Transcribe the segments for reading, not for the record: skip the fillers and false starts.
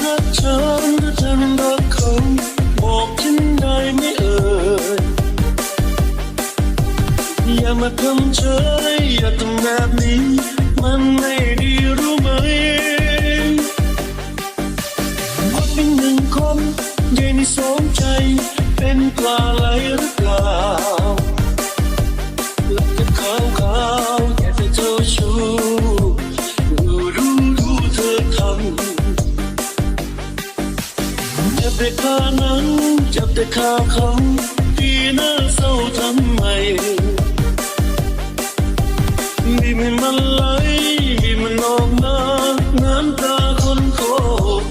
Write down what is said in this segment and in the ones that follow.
รักฉันหรือเธอนั้นรักเขาบอกฉันได้ไหมเอ่ยอย่ามาทำเฉยอย่าทำแบบนี้มันไม่ดีรู้ไหมคนเป็นหนึ่งคนใหญ่ในสองใจเป็นปลาไหลหรือเปล่าลับแต่ขาวแค่เธอชูรู้เธอทำจับแต่ขานั้นจับแต่ขาเขาที่น่าเศร้าทำไมบีบให้มันไหลบีบมันออกมาน้ำตาคนโคบ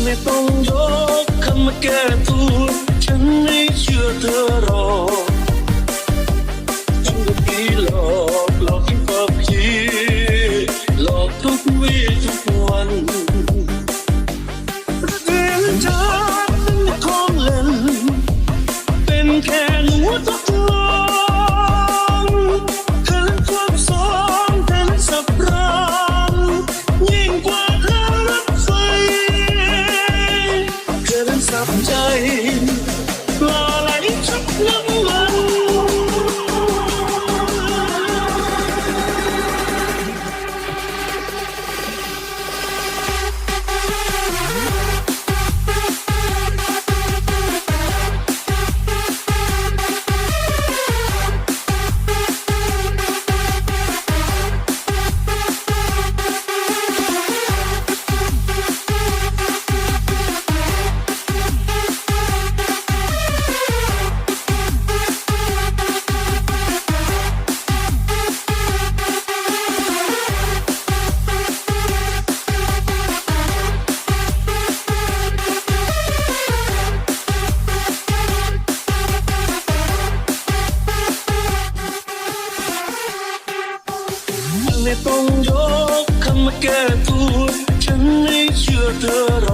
ไม่ต้องยกคำมาแก้ตัวฉันไม่เชื่อเธอหรอกฉันก็พี่หลอกที่ฝักพี่หลอกทุกวี่ทุกวันรักเองจ้าเป็นของเล่นเป็นแค่หัวทดลองเธอความสองเธอสับรางยิ่งกว่าเธอรถไฟเธอสับใจปลาไหลชักน้ำมันไม่ต้องยกคำมาแก้ตัวฉันไม่เชื่อเธอหร